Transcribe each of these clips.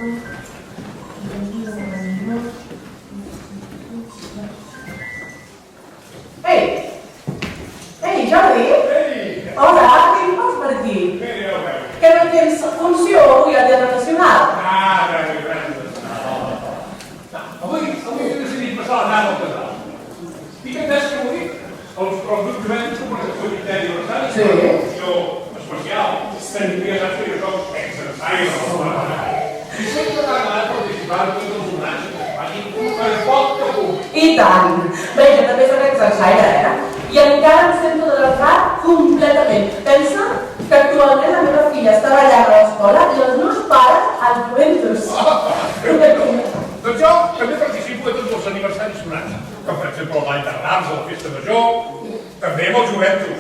Ei! Ei, Jordi? Ei! Hola, què hi fas per aquí? Que no tens funció avui al Teatre Nacional? Avui he decidit passar la tarda al casal. I que entès que avui els dos jovents com una comunitat aniversari, Sí. una funció especial, que ja saps que jo soc ex-ensaire. I sempre m'ha agradat participar en tots els donats que es facin per poc que pugui. I tant! Bé, jo també soc exerçaire, I encara em sento de l'enfat completament. Pensa que actualment la meva filla està ballant a l'escola i els meus pares al Juventus. Doncs jo també participo de tots els aniversaris sonats, com per exemple el Ball de Rams, la Festa Major, també amb els Juventus.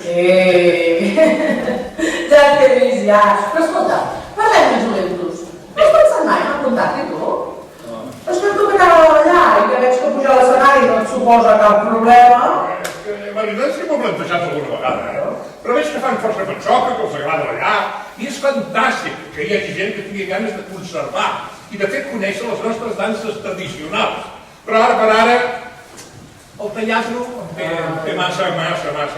Ja t'he vist, ja. Però escolta, parlem de Juventus. No has pensat mai en apuntar-t'hi, tu? És que tu que t'agrada ballar i que veig que pujar a l'escenari no et suposa cap problema. La veritat és que m'ho he plantejat alguna vegada, però veig que fan força patxoca, que els agrada ballar, i és fantàstic que hi hagi gent que tingui ganes de conservar i de fer conèixer les nostres danses tradicionals. Però ara per ara, el teatre em té massa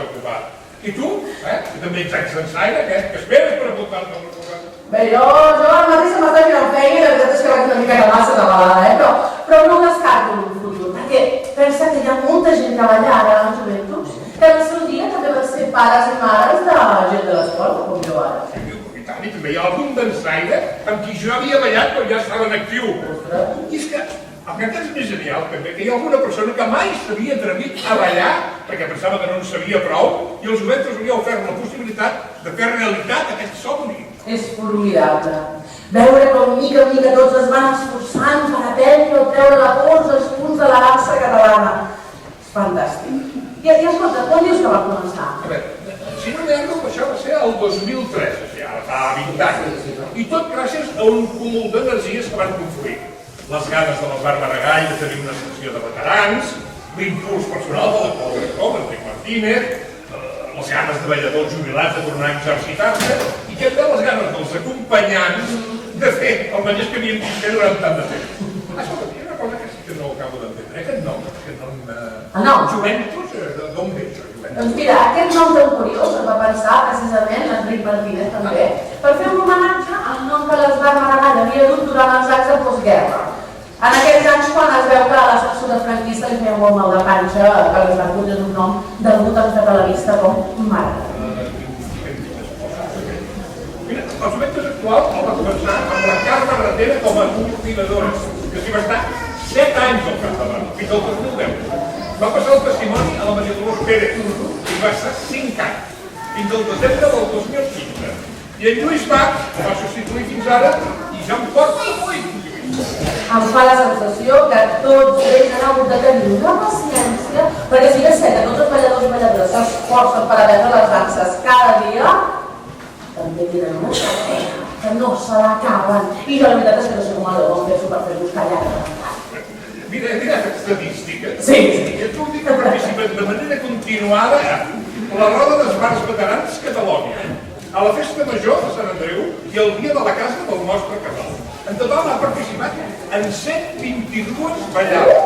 ocupat. I tu, que també ets ex-ensaire, què esperes per apuntar-te al programa? Bé, jo ara mateix se m'està girant feina i la veritat és que vaig una mica massa de vegada, però no ho descarto en un futur, perquè pensa que hi ha molta gent que balla ara a les joventuts, que al seu dia també van ser pares i mares de gent de l'escola, com jo ara. I tant, i també hi ha algun dansaire amb qui jo havia ballat quan ja estava en actiu. I és que el que és més genial també, que hi ha alguna persona que mai s'havia atrevit a ballar perquè pensava que no en sabia prou i els Juventus havia ofert la possibilitat de fer realitat aquest somni. És formidable. Veure com mica en mica tots es van esforçant per aprendre o treure la pols dels punts de la dansa catalana. És fantàstic. I escolta, quan dius que va començar? A veure, si no m'erro, això va ser el 2003, o sigui, ara fa 20 anys. I tot gràcies a un cúmul d'energies que van confluir. Les ganes de l'Esbar Maragall de tenir una secció de veterans, l'impuls personal de la Paula Rector, l'Enric Martínez, les ganes de balladors jubilats de tornar a exercitar-se i també les ganes dels acompanyants de fer el mateix que havien vist fer durant tant de temps. Escolta, hi ha una cosa que sí que no acabo d'entendre, aquest nom, El nom? Juventus, d'on ve això, Juventus? Doncs mira, aquest nom tan curiós el va pensar precisament l'Enric Martínez també, per fer un homenatge al nom que l'Esbar Maragall havia dut durant els anys de postguerra. En aquells anys, quan es veu que a la censura franquista li feia molt mal de panxa, que les van posar un nom degut a fer a la vista com Maragall. Mira, el Juventus actual el va començar amb la Carme Ratera com a coordinadora, que s'hi va estar 7 anys al capdavant, fins al 2010. Va passar el testimoni a la Maria Dolors Pérez, i va estar 5 anys, fins al desembre del 2015. I en Lluís Bach el va substituir fins ara i ja em porta el 8. Em fa la sensació que tots ells han hagut de tenir una paciència, perquè si és cert que tots els balladors i balladores s'esforcen per aprendre les danses cada dia, també tenen una cosa que no se l'acaben. I la veritat és que no sé com ho penso per fer-los callar. Mira estadístiques. Sí. És l'únic que participen de manera continuada a la roda d'esbars veterans Catalònia, a la Festa Major de Sant Andreu i al Dia de la Casa del nostre casal. En total ha participat en 122 ballades.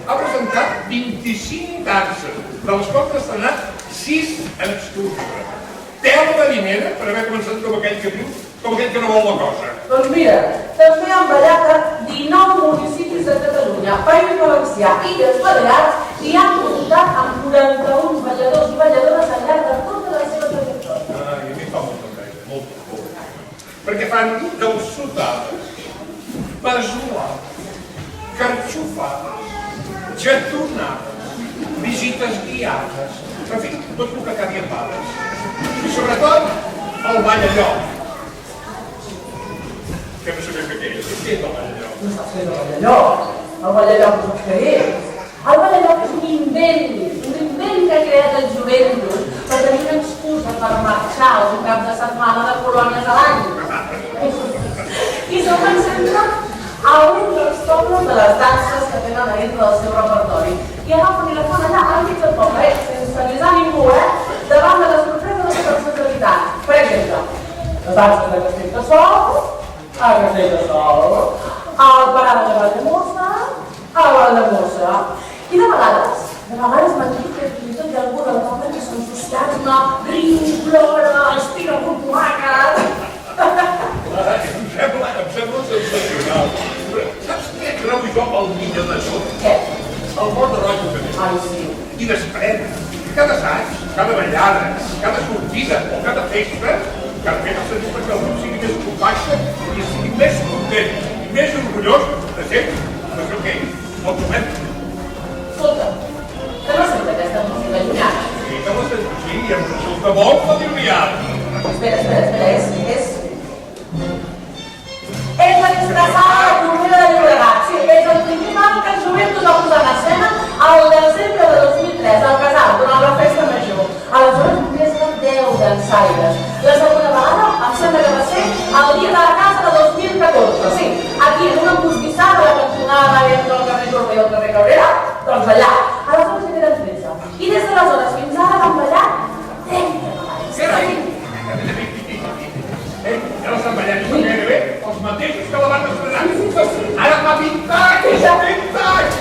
Ha presentat 25 danses, de les quals ha estrenat 6 en exclusiva. Tela marinera per haver començat com aquell que diu, com aquell que no vol la cosa. Doncs mira, també han ballat a 19 municipis de Catalunya, País Valencià i les Balears i han comptat amb 41 balladors i balladores al llarg de tota la seva trajectòria. I a mi fa molta feina, molta feina. Perquè fan calçotades, pesolades, carxofades, getonades, visites guiades, en fi, tot el que acabi amb bales. I sobretot, el ball a lloc. Que no sabem què és. Què és el ball a lloc? No saps què és el ball a lloc. El ball a lloc no saps què és. El ball a lloc és un invent que ha creat el Juventus per tenir una excusa per marxar un cap de setmana de colònies a l'any. I se'l concentra a un dels pobles de les danses que tenen a dintre del seu repertori. I agafen i la fan allà, al mig del poble, sense avisar ningú, davant de la sorpresa dels habitants. Per exemple, les danses de Castellterçol, a Castellterçol, al Paral de Valldemossa, a Valldemossa. I de vegades m'han dit que fins i tot hi ha alguna dona que s'entusiasma, riu, plora, estira com tomàquet. Em sembla sensacional. Saps què creu jo pel millor de tot? Què? El món de rotllo que té. Ai, sí. I després, cada assaig, cada ballada, cada sortida o cada festa, cada festa se'ns fa que el grup sigui més compacte i sigui més content i més orgullós de ser què? El trobem. Escolta, que no sento aquesta música llunyana. Sí, que la sento, sí, i em resulta molt familiar. Espera, és la disfressada de Corbera de Llobregat. Sí, és el principal que el joventut va posar en escena el desembre de 2003 al casal durant la festa major. Aleshores només eren 10 dansaires. La segona vegada em sembla que va ser el dia de la casa de 2014. Sí, aquí en una embustissada a la cantonada entre el carrer Jorba i el carrer Cabrera, doncs allà. Aleshores ja eren 13. I des d'aleshores fins ara van ballar 30 vegades. Ja l'estan ballant i gairebé els mateixos que la van estrenar. Ara fa 20 anys! 20 anys!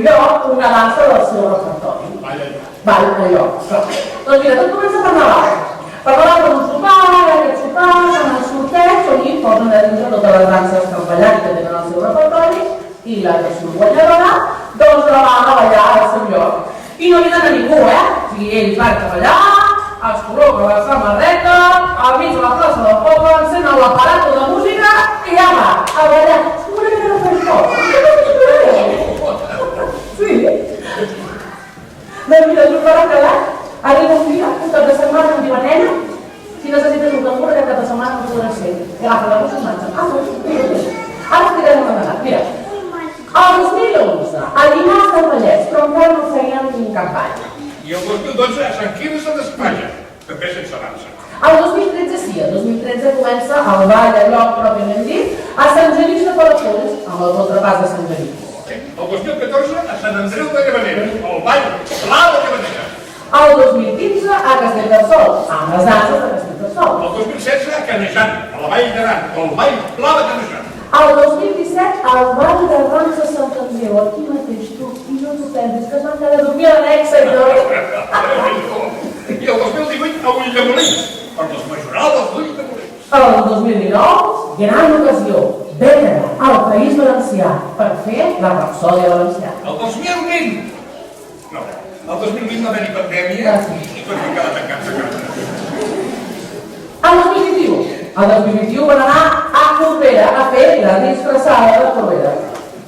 lloc una dansa del seu repertori. Ball a lloc. Doncs mira, tot comença per Nadal. Per Nadal per un sopar, aquest sopar, fan el sorteig, on hi posen a dintre totes les danses que han ballat i que tenen el seu repertori, i la que surt guanyadora, doncs la van a ballar al seu lloc. I no avisen a ningú, O sigui, ells van a ballar, es col·loquen la samarreta, al mig de la plaça del poble, encenen l'aparato de música i ja va, a ballar. Una mica de frescor. Sí. Doncs mira, us farà quedar. Ara un dia, un cap de setmana, em diuen, nena, si necessites un cangur, aquest cap de setmana no podrà ser. I agafa la bossa i marxa. Ara explicarem una vegada. Mira, el 2011, a Llinars del Vallès, però encara no feien campanya. I el 2012 a Sant Quirze d'Espanya, també sense dansa. El 2013 sí, el 2013 comença el ball de lloc pròpiament dit a Sant Genís de Palafolls, amb el contrapàs de Sant Genís. El 2014 a Sant Andreu de Llavaneres, el ball pla de Llavaneres. El 2015 a Castellterçol, amb les danses de Castellterçol. El 2016 a Canejan, a la Vall d'Aran, el ball pla de Canejan. El 2017 al ball de Rams de Sant Andreu, aquí mateix tu, i no t'ho pensis, que es van quedar a dormir a l'annexa i tot. I el 2018 a Ulldemolins, per les majorades d'Ulldemolins. El 2019, gran ocasió, vendre al País Valencià per fer la Rapsòdia Valenciana. El 2020, no, el 2020 va haver-hi pandèmia i tot va quedar tancats a casa. El 2021 van anar a Corbera a fer la disfressada de Corbera.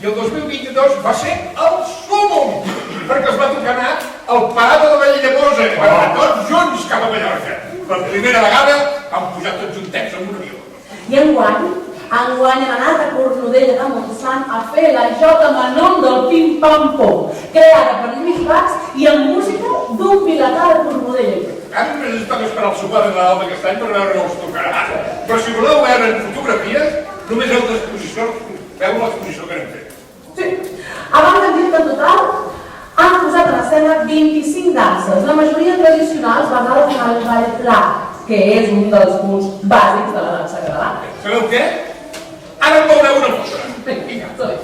I el 2022 va ser el súmum, perquè es va tocar anar al Parada de Valldemosa, i van anar tots junts cap a Mallorca. Per primera vegada han pujat tots juntets en un avió. I enguany han anat a Cornudella de Montsant a fer la Jota Manon del Pim Pam Pum, creada per Lluís Bach i amb música d'un vilatà de Cornudella. Ara només estan esperant el sopar de Nadal d'aquest any per veure on els tocarà. Però si voleu veure fotografies, només heu d'exposició, veu l'exposició que anem fent. Sí. Abans hem dit que en total han posat en escena 25 danses, la majoria tradicionals basades en el ball pla, que és un dels punts bàsics de la dansa catalana. Sabeu què? Ara en veureu una mostra. Vinga, som-hi.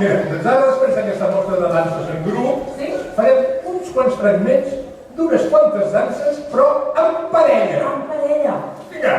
Mira, doncs ara després d'aquesta mostra de danses en grup, Sí? farem uns quants fragments d'unes quantes danses, però en parella. En parella. Vinga.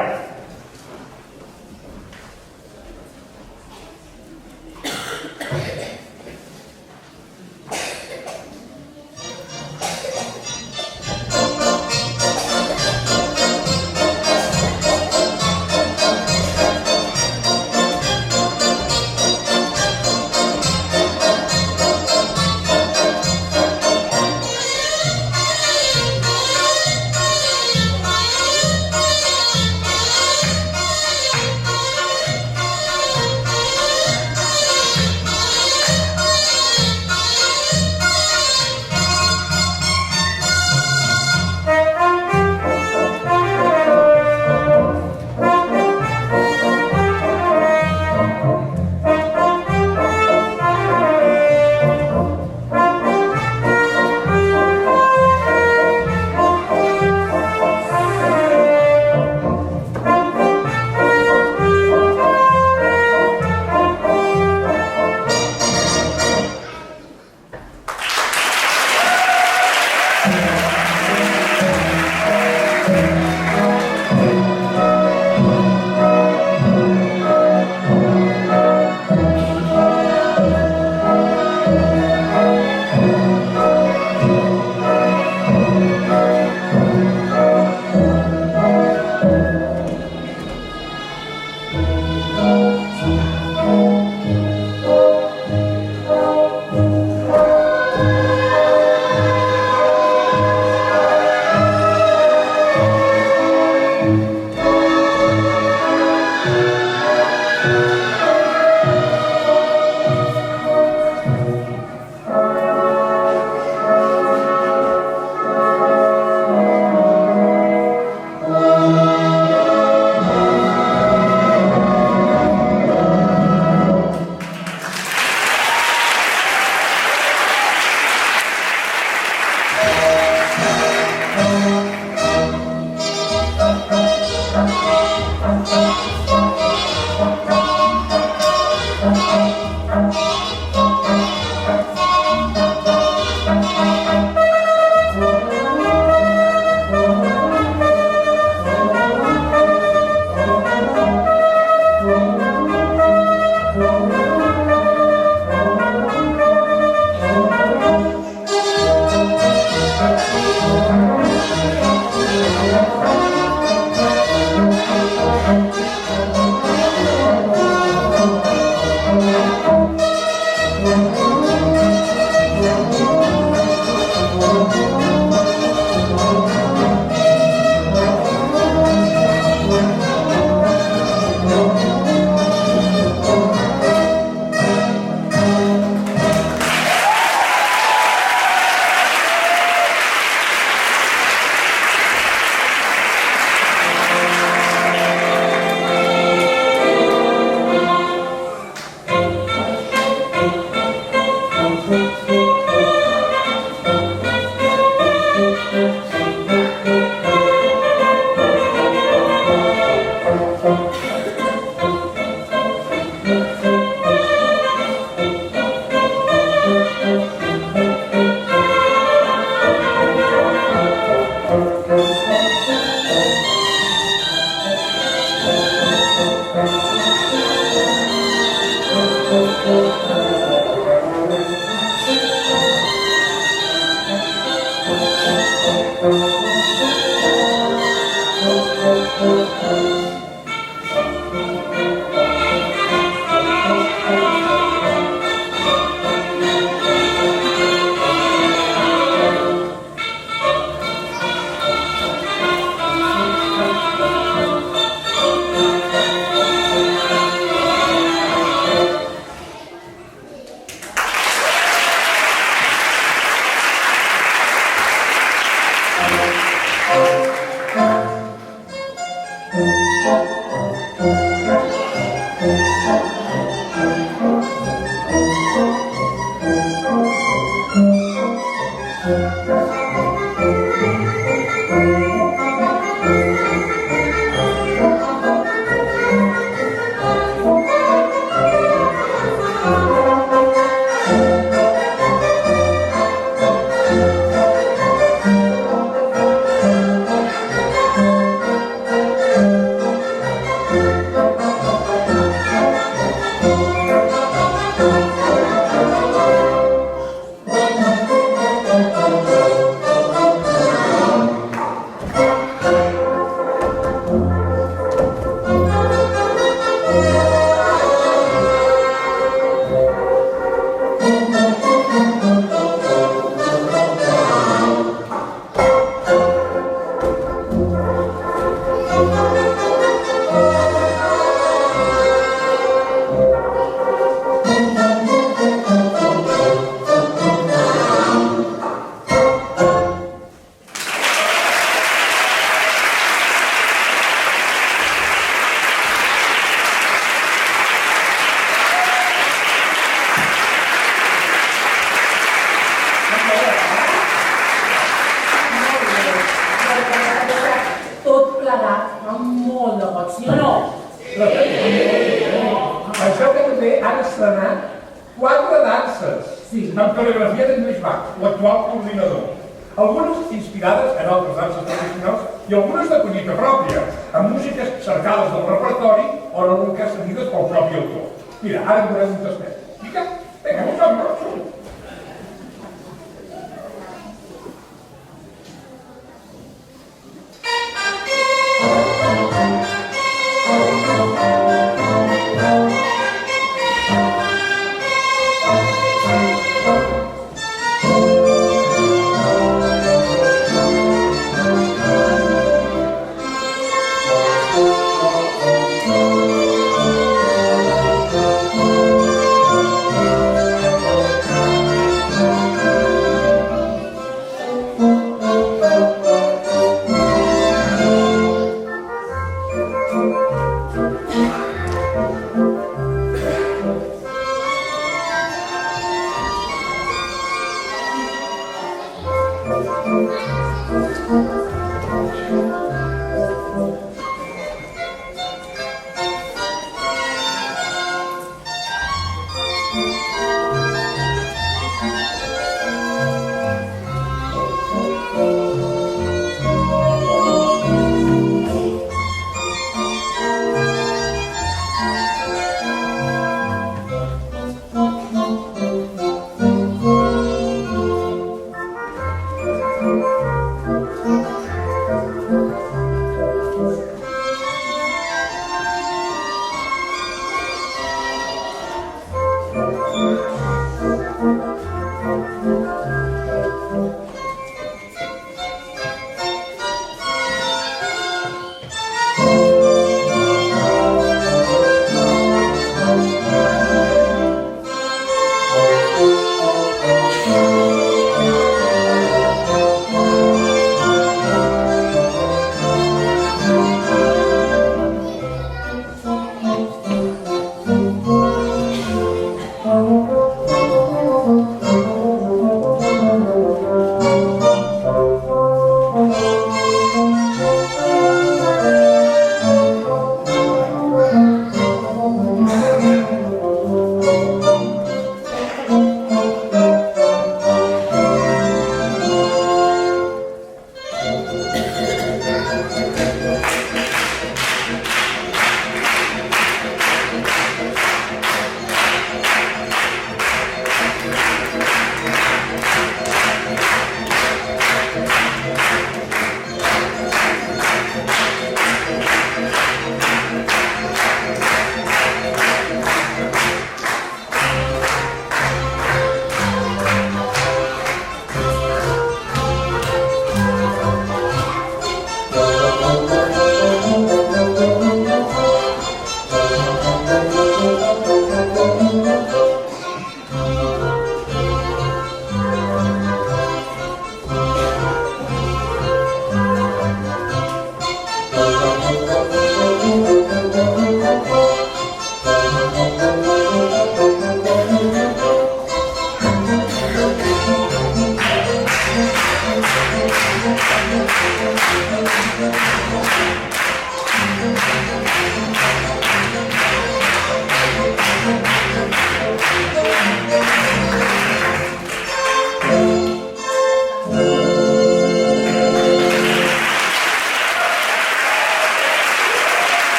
Penseu que també han estrenat 4 danses amb coreografia de Lluís Bach, l'actual coordinador. Algunes inspirades en altres danses tradicionals i algunes de collita pròpia, amb músiques cercades del repertori o en algun cas seguides pel propi autor. Mira, ara en veurem un tastet. Vinga, som-hi.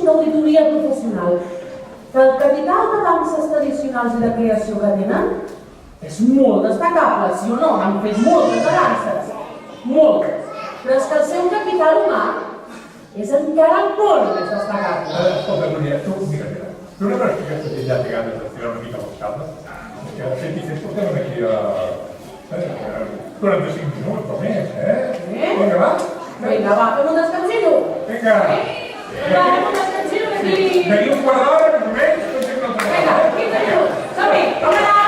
d'auditoria professional. Que el capital de danses tradicionals i de creació que tenen és molt destacable, sí o no? Han fet moltes de danses, moltes. Però és que el seu capital humà és encara molt més destacable. Escolta, Núria, mira, tu no veus que aquesta gent ja té ganes de tirar una mica l'escalda? Que de fet i fet portem aquí a 45 minuts o més, Vinga, va? Vinga, va, fem un descansillo. Vinga. Fem un descansillo d'aquí. D'aquí un quart d'hora, més o menys, potser una altra Vinga, 15 minuts. Som-hi, com anar?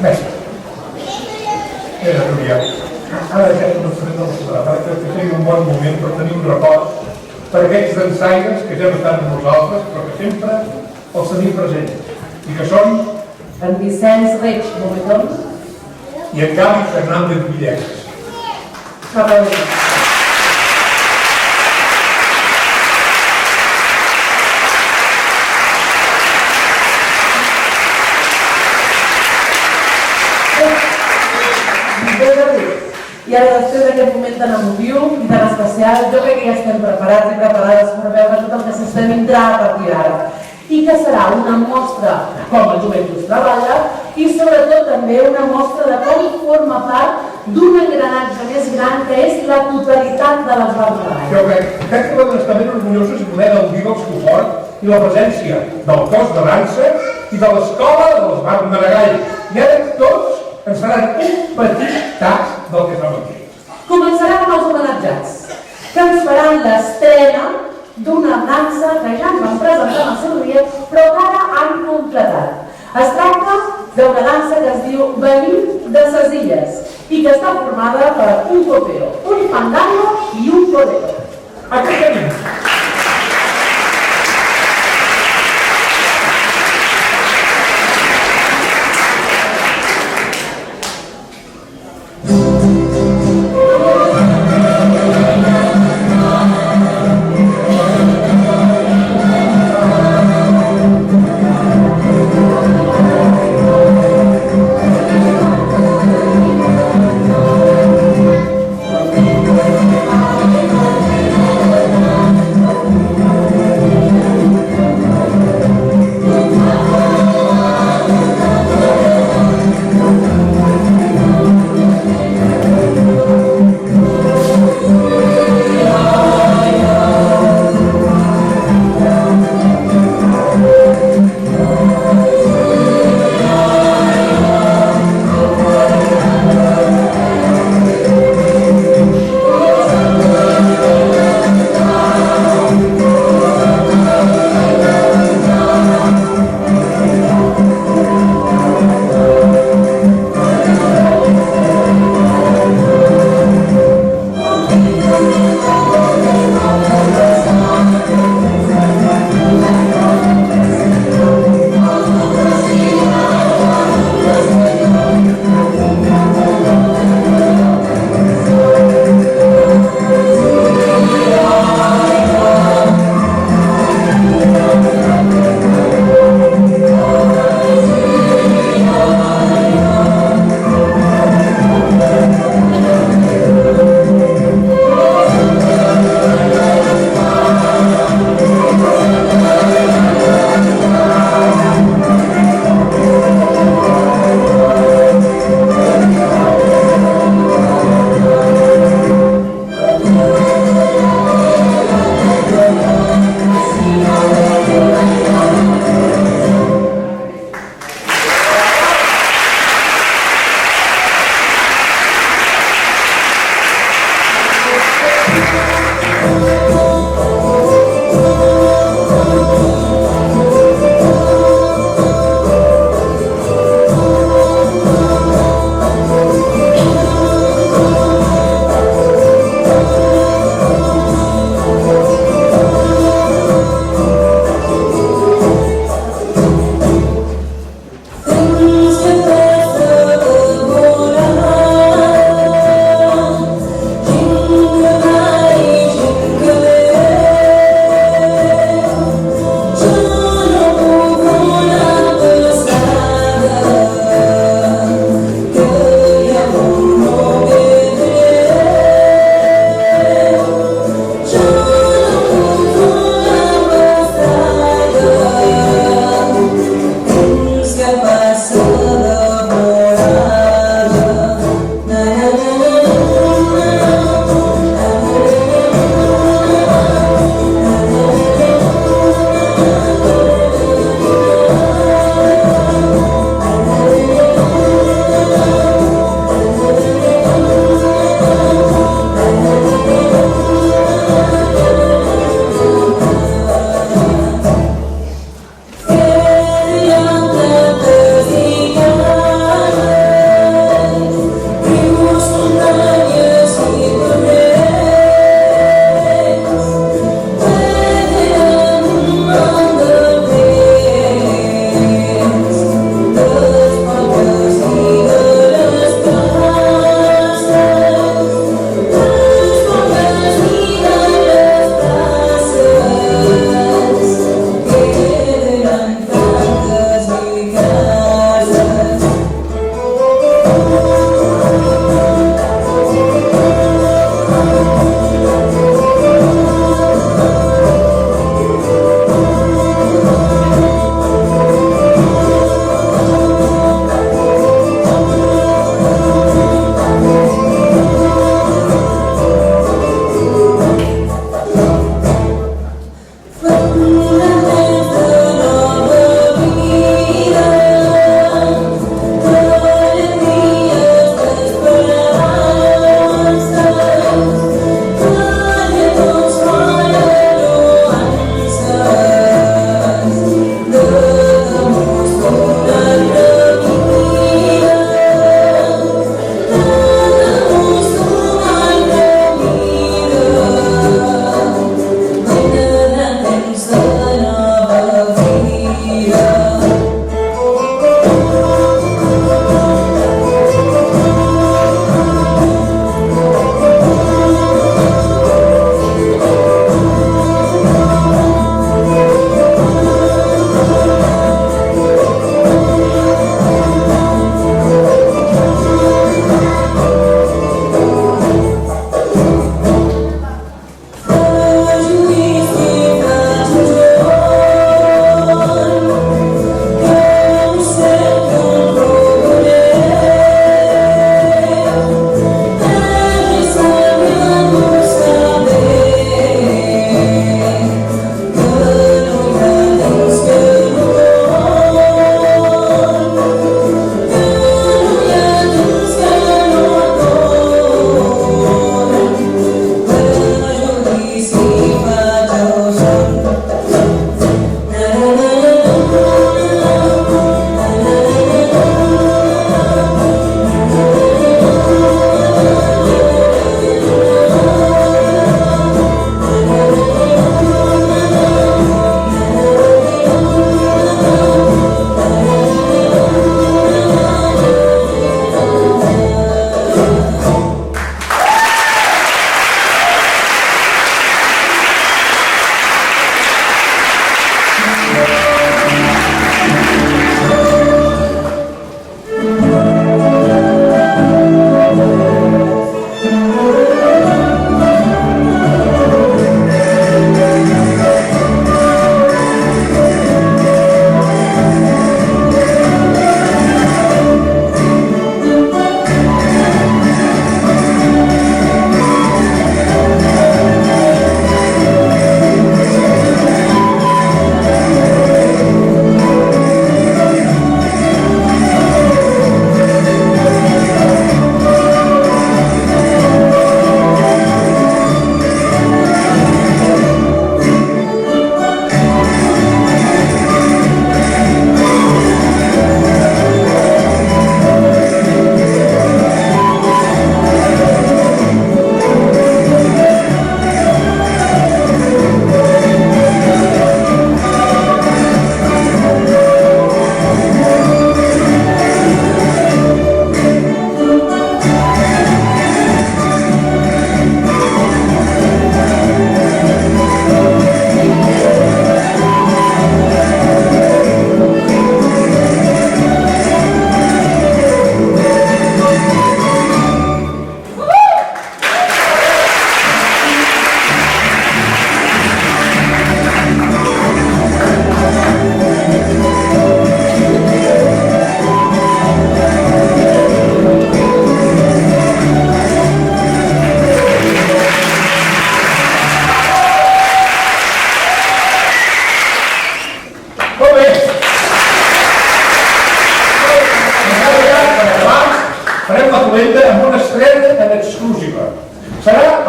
Mestre, Núria, ara ja que no sabem de la soledat, crec que seria un bon moment per tenir un record per aquells dansaires que ja no estan amb nosaltres, però que sempre els tenim presents, i que són En Vicenç Reig Movetón. i en Gavi Fernández Villegas. Caballero. I ara, després d'aquest moment tan emotiu i tan especial, jo crec que ja estem preparats i preparades per veure tot el que s'estem vindrà a partir d'ara. I que serà una mostra com el Joventut treballa i sobretot també una mostra de com forma part d'un engranatge més gran que és la totalitat de les bandes. Jo crec que poden estar ben orgullosos i poder gaudir del suport i la presència del cos de dansa i de l'escola de l'Esbar Maragall. I ara tots ens faran un petit tas del que fem aquí. Començarà amb els homenatjats, que ens faran l'estrena d'una dansa que ja ens van presentar en el seu dia, però que ara han completat. Es tracta d'una dansa que es diu Venim de ses Illes i que està formada per un copeo, un fandango i un bolero. Aquí tenim.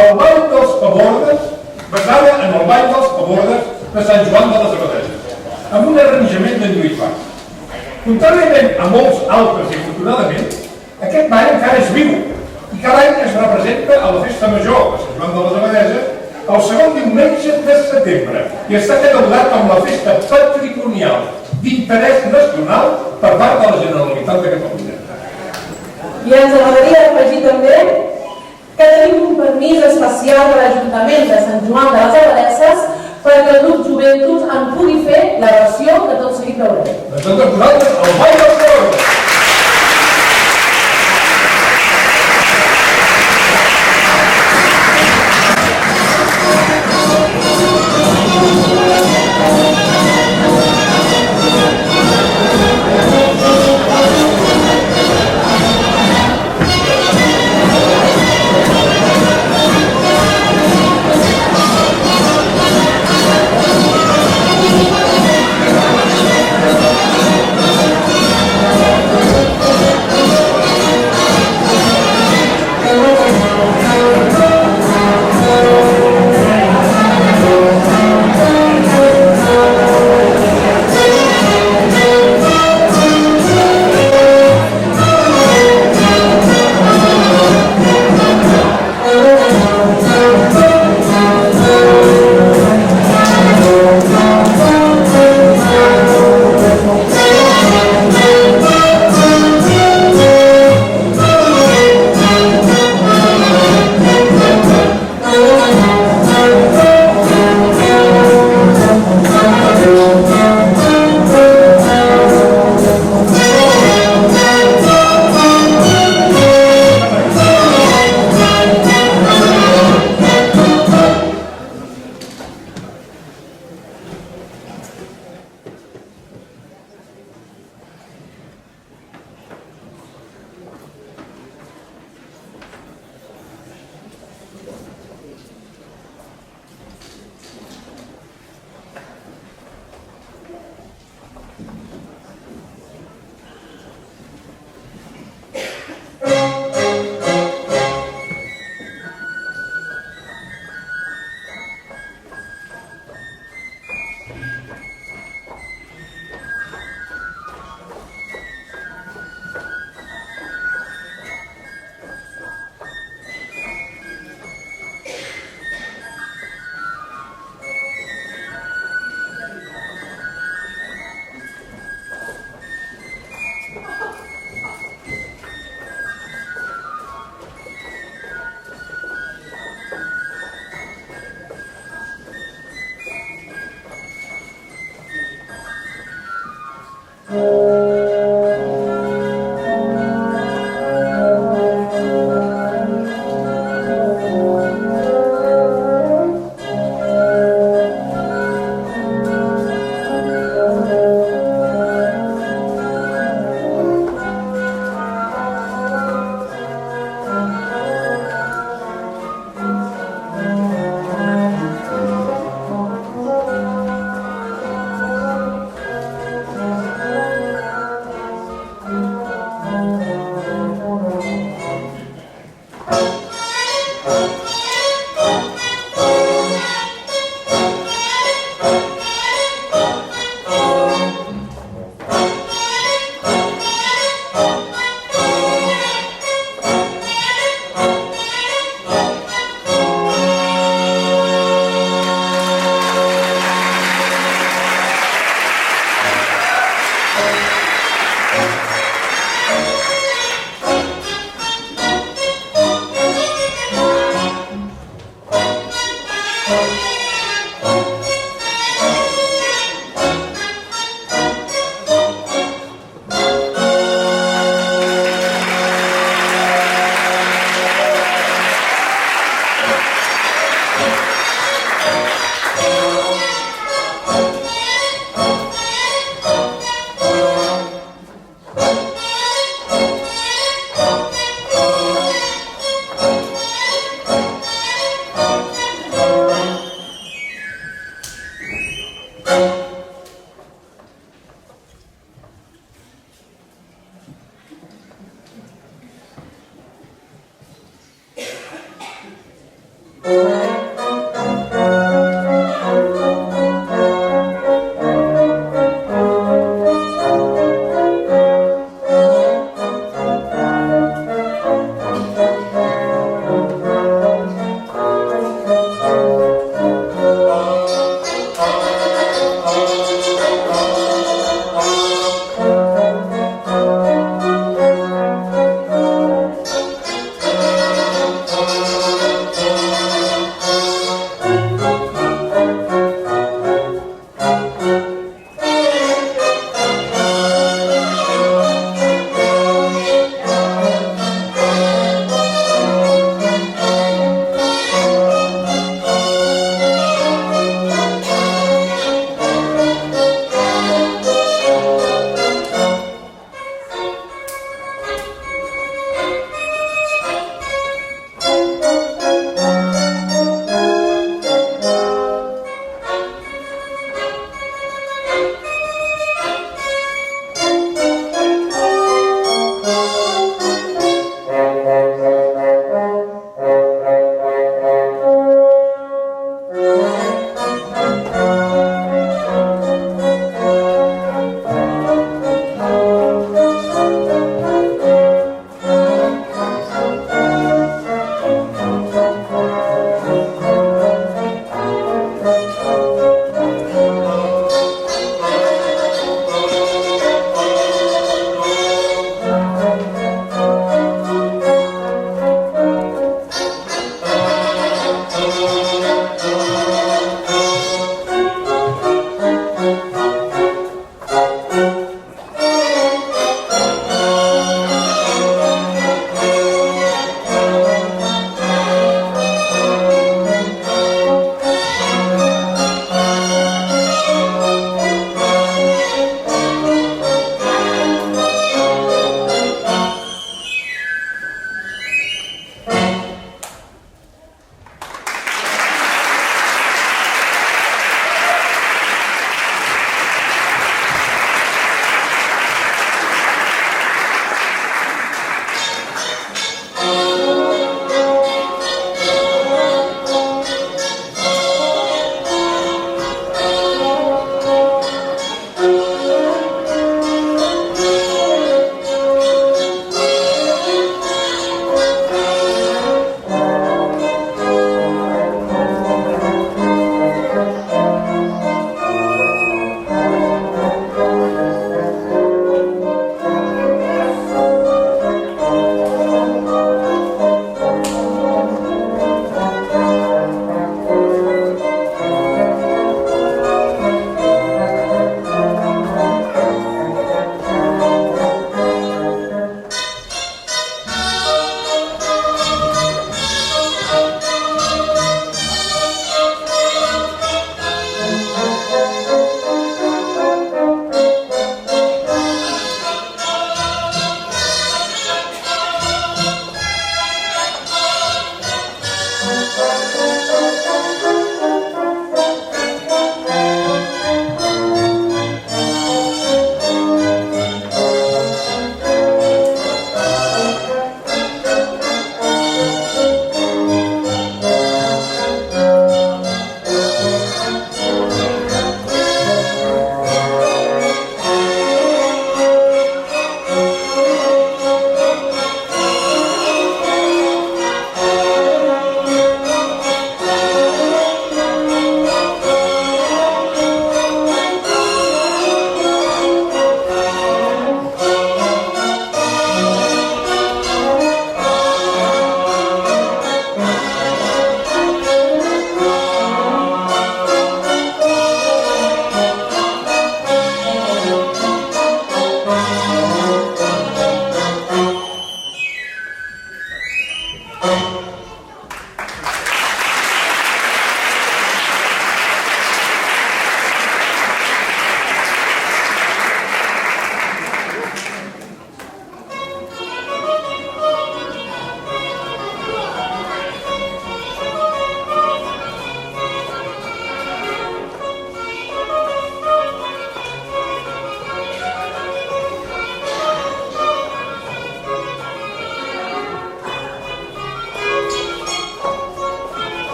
el Ball dels Pabordes, basada en el Ball dels Pabordes de Sant Joan de les Abadeses, amb un arranjament de Lluís Bach. Contràriament a molts altres, i afortunadament, aquest ball encara és viu i cada any es representa a la Festa Major de Sant Joan de les Abadeses el segon diumenge de setembre i està catalogat com la festa patrimonial d'interès nacional per part de la Generalitat de Catalunya. I ens agradaria afegir també que tenim un permís especial de l'Ajuntament de Sant Joan de les Abadeses perquè el grup Joventut en pugui fer la versió que tot seguit veurem. Doncs amb vosaltres, el Ball dels Pabordes.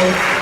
Thank you.